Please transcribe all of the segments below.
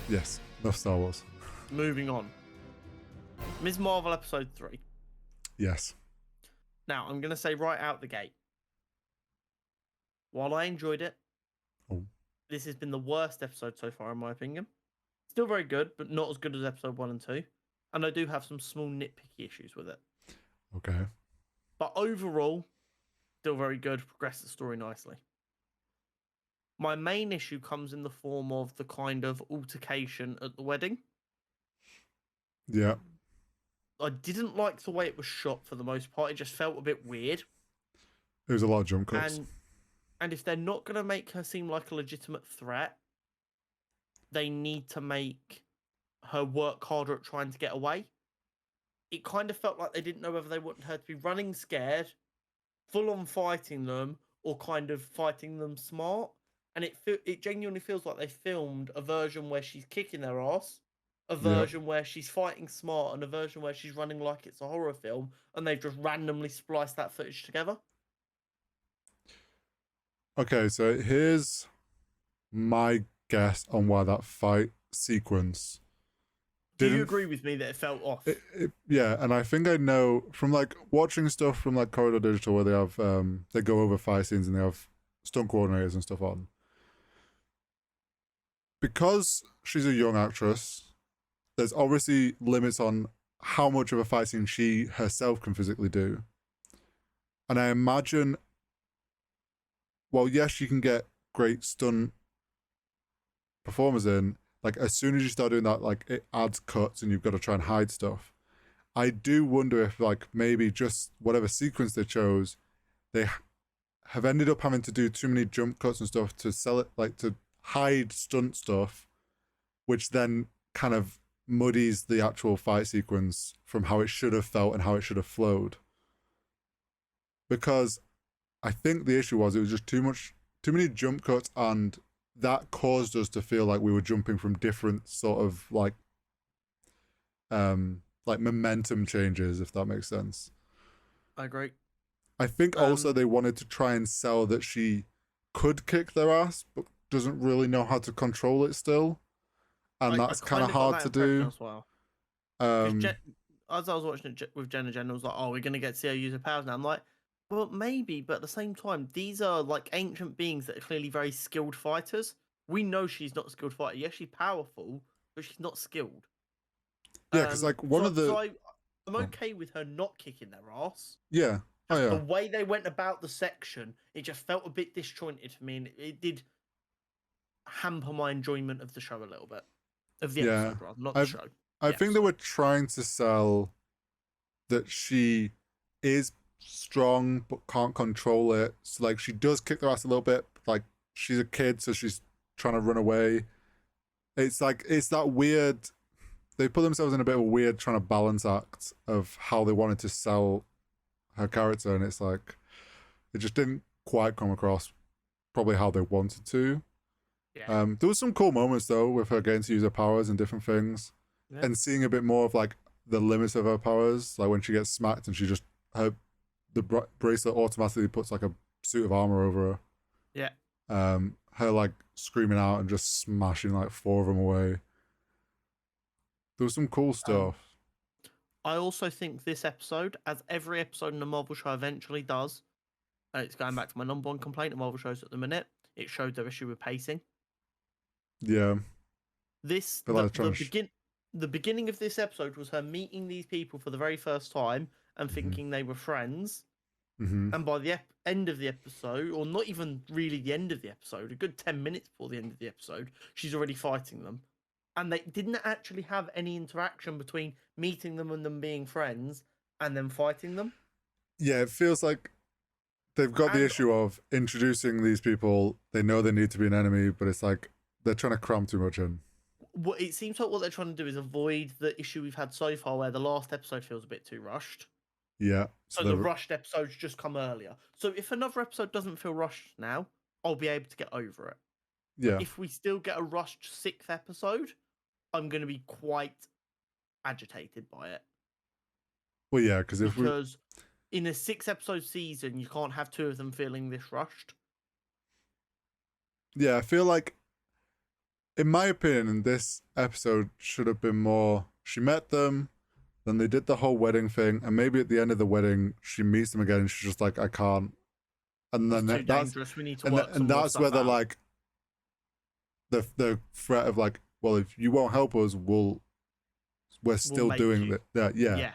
Yes, enough Star Wars. Moving on. Ms. Marvel episode 3. Yes. Now, I'm going to say right out the gate, while I enjoyed it, this has been the worst episode so far, in my opinion. Still very good, but not as good as episode 1 and 2. And I do have some small nitpicky issues with it. Okay. But overall, still very good, progressed the story nicely. My main issue comes in the form of the kind of altercation at the wedding. Yeah. I didn't like the way it was shot for the most part. It just felt a bit weird. There was a lot of jump cuts. And if they're not going to make her seem like a legitimate threat, they need to make her work harder at trying to get away. It kind of felt like they didn't know whether they wanted her to be running scared, full on fighting them, or kind of fighting them smart. And it genuinely feels like they filmed a version where she's kicking their ass, a version where she's fighting smart, and a version where she's running like it's a horror film, and they've just randomly spliced that footage together. Okay, so here's my guess on why that fight sequence. Do you agree with me that it felt off? Yeah, and I think I know from like watching stuff from like Corridor Digital where they have they go over fight scenes and they have stunt coordinators and stuff on. Because she's a young actress, there's obviously limits on how much of a fight scene she herself can physically do. And I imagine, well, yes, you can get great stunt performers in. Like, as soon as you start doing that, like, it adds cuts and you've got to try and hide stuff. I do wonder if, like, maybe just whatever sequence they chose, they have ended up having to do too many jump cuts and stuff to sell it, like, to hide stunt stuff, which then kind of muddies the actual fight sequence from how it should have felt and how it should have flowed. Because I think the issue was it was just too many jump cuts, and that caused us to feel like we were jumping from different sort of like momentum changes, if that makes sense. I agree. I think also they wanted to try and sell that she could kick their ass, but doesn't really know how to control it still. And that's kind of hard to do. As well. As I was watching it with Jenna was like, oh, we're going to get to see her use her powers now. I'm like, well, maybe, but at the same time, these are like ancient beings that are clearly very skilled fighters. We know she's not a skilled fighter. Yes, she's powerful, but she's not skilled. Yeah, because like I'm okay with her not kicking their ass. Yeah. Oh, yeah. The way they went about the section, it just felt a bit disjointed for me, and it did hamper my enjoyment of the show a little bit. Of the episode, rather, not the show. I think they were trying to sell that she is strong but can't control it. So like she does kick their ass a little bit. Like she's a kid, so she's trying to run away. It's like it's that weird. They put themselves in a bit of a weird trying to balance act of how they wanted to sell her character, and it's like it just didn't quite come across probably how they wanted to. Yeah. There was some cool moments though with her getting to use her powers and different things, and seeing a bit more of like the limits of her powers, like when she gets smacked and she just the bracelet automatically puts like a suit of armor over her. Yeah. Her like screaming out and just smashing like 4 of them away. There was some cool stuff. I also think this episode, as every episode in a Marvel show eventually does, and it's going back to my number one complaint of Marvel shows at the minute, it showed their issue with pacing. Yeah. The beginning of this episode was her meeting these people for the very first time and thinking they were friends. And by the end of the episode, or not even really the end of the episode, a good 10 minutes before the end of the episode, she's already fighting them. And they didn't actually have any interaction between meeting them and them being friends and then fighting them. Yeah, it feels like they've got the issue of introducing these people. They know they need to be an enemy, but it's like they're trying to cram too much in. What it seems like what they're trying to do is avoid the issue we've had so far where the last episode feels a bit too rushed. Yeah. So the rushed episodes just come earlier. So if another episode doesn't feel rushed now, I'll be able to get over it. Yeah. But if we still get a rushed 6th episode, I'm going to be quite agitated by it. Well, yeah, because in a 6-episode season, you can't have 2 of them feeling this rushed. Yeah, I feel like in my opinion, this episode should have been more. She met them, then they did the whole wedding thing, and maybe at the end of the wedding, she meets them again, and she's just like, "I can't." And It's then too that's dangerous. We need to work some and more that's where stuff they're out. like the threat of like, well, if you won't help us, we're We'll still make doing you. that. Yeah. Yeah.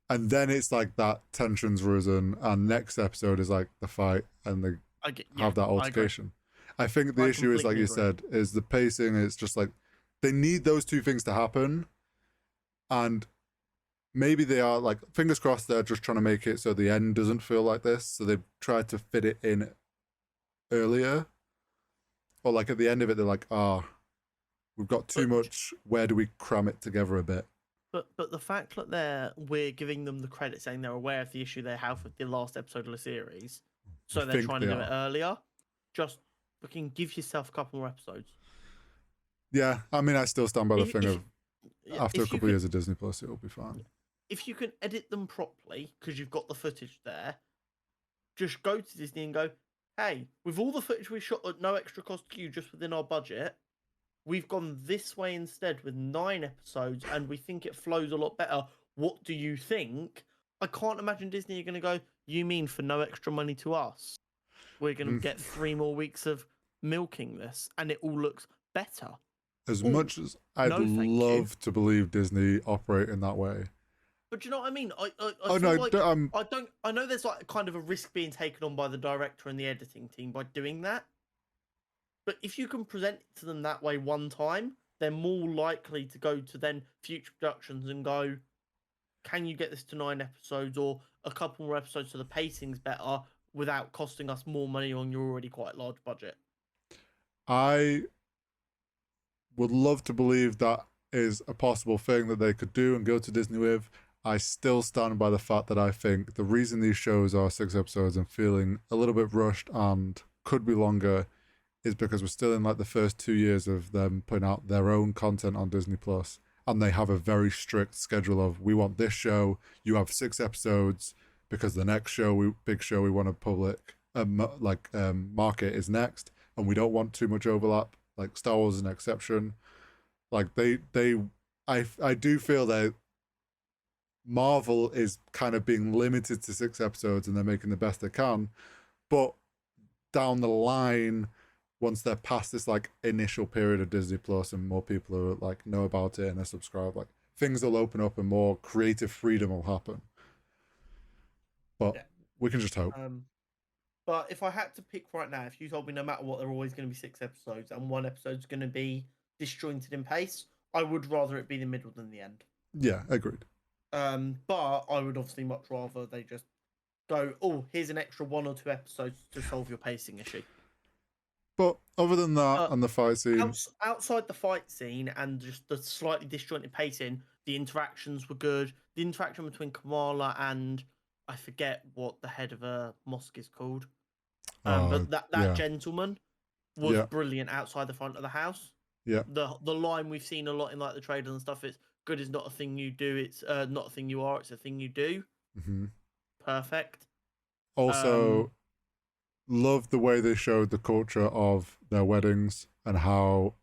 And then it's like that tension's risen, and next episode is like the fight, and they Yeah, have that I agree. altercation. I think the I issue is, like completely you agree. said, is the pacing. It's just like they need those two things to happen, and maybe they are like, fingers crossed, they're just trying to make it so the end doesn't feel like this. So they've tried to fit it in earlier, or like at the end of it, they're like, ah, oh, we've got too But much. Where do we cram it together a bit? but the fact that we're giving them the credit saying they're aware of the issue they have with the last episode of the series, We so they're think trying to they do it are. earlier. Just fucking give yourself a couple more episodes. Yeah, I mean, I still stand by the thing If of after a if you couple of can years of Disney Plus, it'll be fine. if you can edit them properly because you've got the footage there, just go to Disney and go, hey, with all the footage we shot at no extra cost to you, just within our budget, we've gone this way instead with 9 episodes, and we think it flows a lot better. What do you think? I can't imagine Disney are going to go, you mean for no extra money to us? We're going to Mm. get 3 more weeks of milking this, and it all looks better. As Oh, much as I'd no, thank you. love to believe Disney operate in that way. But do you know what I mean? I Oh feel no, like I'm I don't. I know there's like kind of a risk being taken on by the director and the editing team by doing that. But if you can present it to them that way one time, they're more likely to go to then future productions and go, "Can you get this to 9 episodes or a couple more episodes so the pacing's better without costing us more money on your already quite large budget?" I would love to believe that is a possible thing that they could do and go to Disney with. I still stand by the fact that I think the reason these shows are 6 episodes and feeling a little bit rushed and could be longer is because we're still in like the first 2 years of them putting out their own content on Disney Plus, and they have a very strict schedule of, we want this show, you have 6 episodes because the next big show we want to market is next, and we don't want too much overlap. Like Star Wars is an exception. Like I do feel that Marvel is kind of being limited to 6 episodes and they're making the best they can. But down the line, once they're past this like initial period of Disney Plus and more people are like know about it and are subscribed, like things will open up and more creative freedom will happen. But Yeah. we can just hope. But if I had to pick right now, if you told me no matter what, there are always going to be 6 episodes and one episode's going to be disjointed in pace, I would rather it be the middle than the end. Yeah, agreed. But I would obviously much rather they just go, oh, here's an extra 1 or 2 episodes to solve your pacing issue. But other than that, and the fight scene, outside the fight scene and just the slightly disjointed pacing, the interactions were good. The interaction between Kamala and I forget what the head of a mosque is called, but that gentleman was brilliant outside the front of the house. Yeah. The line we've seen a lot in like the trailers and stuff. It's good is not a thing you do. It's not a thing you are. It's a thing you do. Mm-hmm. Perfect. Also, love the way they showed the culture of their weddings and how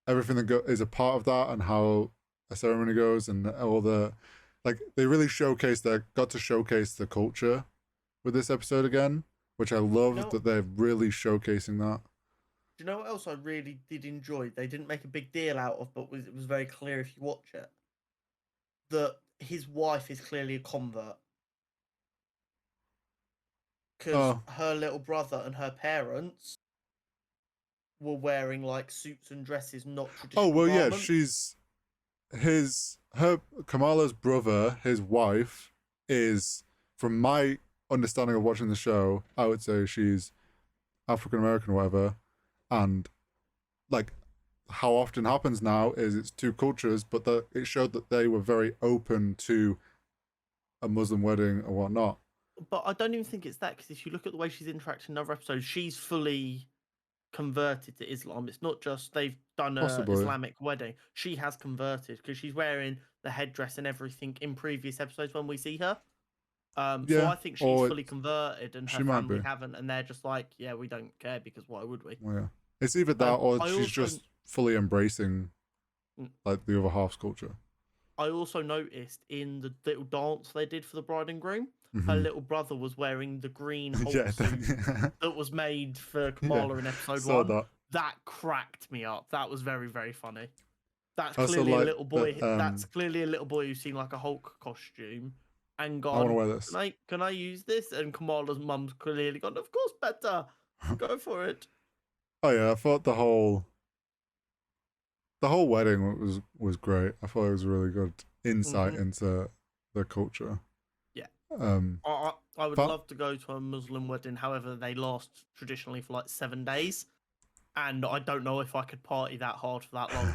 everything that is a part of that and how a ceremony goes and all the like they really got to showcase the culture with this episode again, which I love that they're really showcasing that. Do you know what else I really did enjoy? They didn't make a big deal out of, but it was very clear if you watch it that his wife is clearly a convert. Because her little brother and her parents were wearing like suits and dresses, not traditional. Oh well, garments. yeah, Kamala's brother, his wife, is, from my understanding of watching the show, I would say she's African American or whatever, and like how often happens now is it's two cultures, but it showed that they were very open to a Muslim wedding or whatnot. But I don't even think it's that, because if you look at the way she's interacting in other episodes, she's fully converted to Islam. It's not just they've done an Islamic wedding. She has converted because she's wearing the headdress and everything in previous episodes when we see her. So I think she's fully converted and her family haven't, and they're just like, yeah, we don't care because why would we? Well, yeah. It's either that or she's just fully embracing Mm. like the other half's culture. I also noticed in the little dance they did for the bride and groom, her Mm-hmm. little brother was wearing the green Yeah, Hulk suit that was made for yeah, Kamala in episode saw 1. that. That cracked me up. That was very, very funny. That's I also clearly a like little that. boy. That's clearly a little boy who's seen like a Hulk costume and I want to gone, wear this. can I use this? And Kamala's mum's clearly gone, of course, better. Go for it. Oh yeah, I thought the whole wedding was great. I thought it was a really good insight Hmm. into the culture. Yeah. Um, I would but love to go to a Muslim wedding. However, they last traditionally for like 7 days. And I don't know if I could party that hard for that long.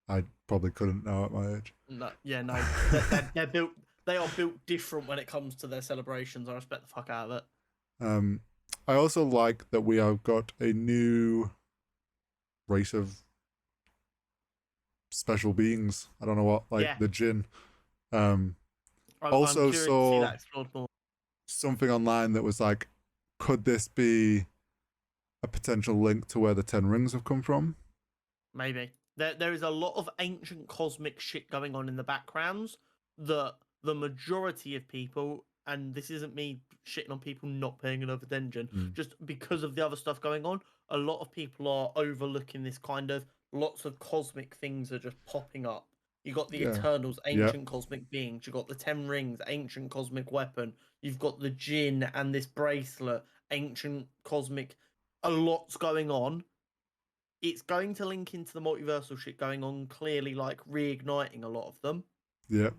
I probably couldn't now at my age. No, yeah, no. They're built. They are built different when it comes to their celebrations. I respect the fuck out of it. I also like that we have got a new race of special beings. I don't know what, like Yeah. the Jinn. Um, I'm also curious to see saw that explored more. something online that was like, could this be a potential link to where the Ten Rings have come from? Maybe there is a lot of ancient cosmic shit going on in the backgrounds that the majority of people, and this isn't me shitting on people not paying enough attention, Mm. just because of the other stuff going on, a lot of people are overlooking this kind of lots of cosmic things are just popping up. You got the Yeah. Eternals, Yeah. ancient cosmic beings. You got the Ten Rings, ancient cosmic weapon. You've got the Jinn and this bracelet, ancient cosmic. A lot's going on. It's going to link into the multiversal shit going on, clearly like reigniting a lot of them, Yeah.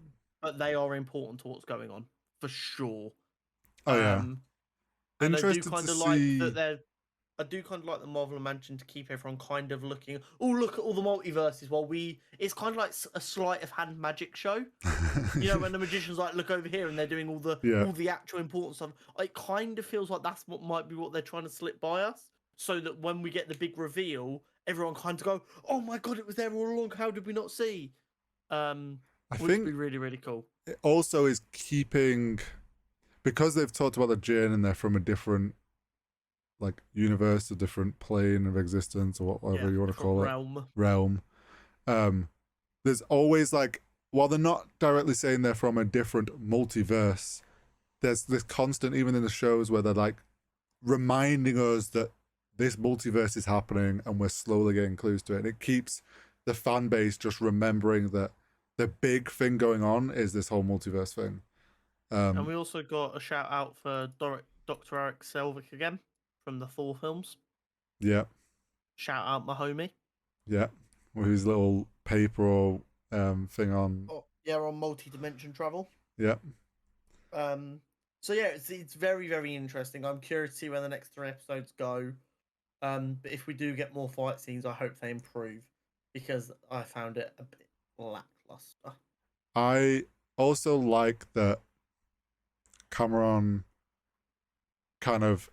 but they are important to what's going on for sure. Oh yeah. And I do Interested to kind of like that see. they're. I do kind of like the Marvel and Mansion to keep everyone kind of looking. Oh, look at all the multiverses. While we, it's kind of like a sleight of hand magic show. You know, when the magicians like look over here and they're doing Yeah. all the actual important stuff. It kind of feels like that's what might be what they're trying to slip by us, so that when we get the big reveal, everyone kind of go, "Oh my god, it was there all along. How did we not see?" I Which would think be really, really cool. it also is keeping, because they've talked about the Jinn and they're from a different like universe, a different plane of existence, or whatever you want to Different call it, realm. realm. There's always like, while they're not directly saying they're from a different multiverse, there's this constant, even in the shows, where they're like reminding us that this multiverse is happening and we're slowly getting clues to it. And it keeps the fan base just remembering that the big thing going on is this whole multiverse thing. And we also got a shout out for Dr. Eric Selvig again from the Thor films. Yeah. Shout out my homie. Yeah. With his little paper or thing on. Oh, yeah, on multi-dimension travel. Yeah. So yeah, it's very, very interesting. I'm curious to see where the next 3 episodes go. But if we do get more fight scenes, I hope they improve, because I found it a bit lackluster. I also like that Cameron kind of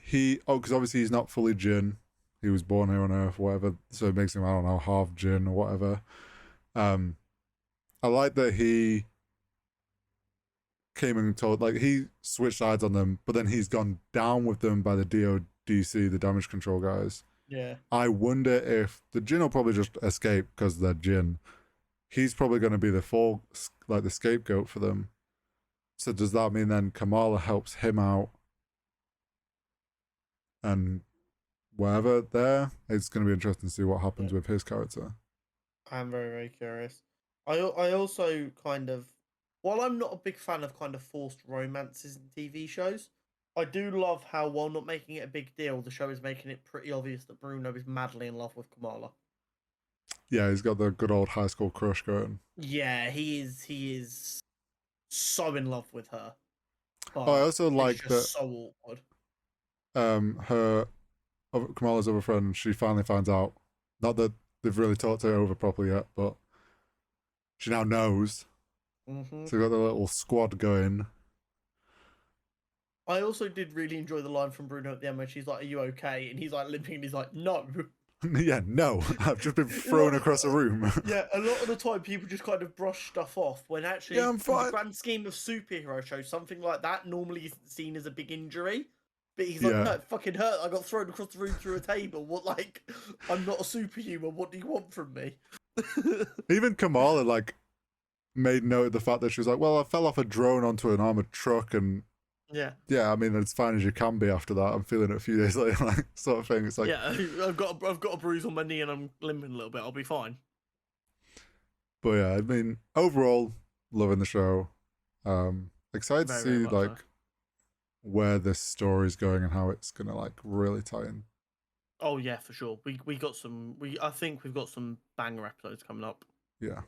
because obviously he's not fully Jinn. He was born here on Earth, whatever. So it makes him, I don't know, half Jinn or whatever. I like that he came and told, like, he switched sides on them, but then he's gone down with them by the DODC, the damage control guys. Yeah. I wonder if the Jinn will probably just escape because they're Jinn. He's probably going to be the scapegoat for them. So does that mean then Kamala helps him out? And wherever there, it's going to be interesting to see what happens with his character. I'm very, very curious. I also kind of, while I'm not a big fan of kind of forced romances in TV shows, I do love how, while not making it a big deal, the show is making it pretty obvious that Bruno is madly in love with Kamala. Yeah, he's got the good old high school crush going. Yeah, he is so in love with her. But I also like that. So awkward. Kamala's other friend, she finally finds out. Not that they've really talked her over properly yet, but she now knows. Mm-hmm. So we've got the little squad going. I also did really enjoy the line from Bruno at the end when she's like, "Are you okay?" And he's like limping and he's like, "No." Yeah, no. I've just been thrown across a room. Yeah, a lot of the time people just kind of brush stuff off when actually, yeah, I'm fine. in the grand scheme of superhero shows, something like that normally isn't seen as a big injury. But he's like, Yeah. no, it fucking hurt. I got thrown across the room through a table. What, like, I'm not a superhuman. What do you want from me? Even Kamala, like, made note of the fact that she was like, well, I fell off a drone onto an armored truck, and Yeah. I mean, as fine as you can be after that. I'm feeling it a few days later, like, sort of thing. It's like, yeah, I've got a bruise on my knee and I'm limping a little bit. I'll be fine. but yeah, I mean, overall, loving the show. Excited to Very, very see much like so. where this story's going and how it's gonna like really tie in. Oh yeah, for sure. We got some. I think we've got some banger episodes coming up. Yeah.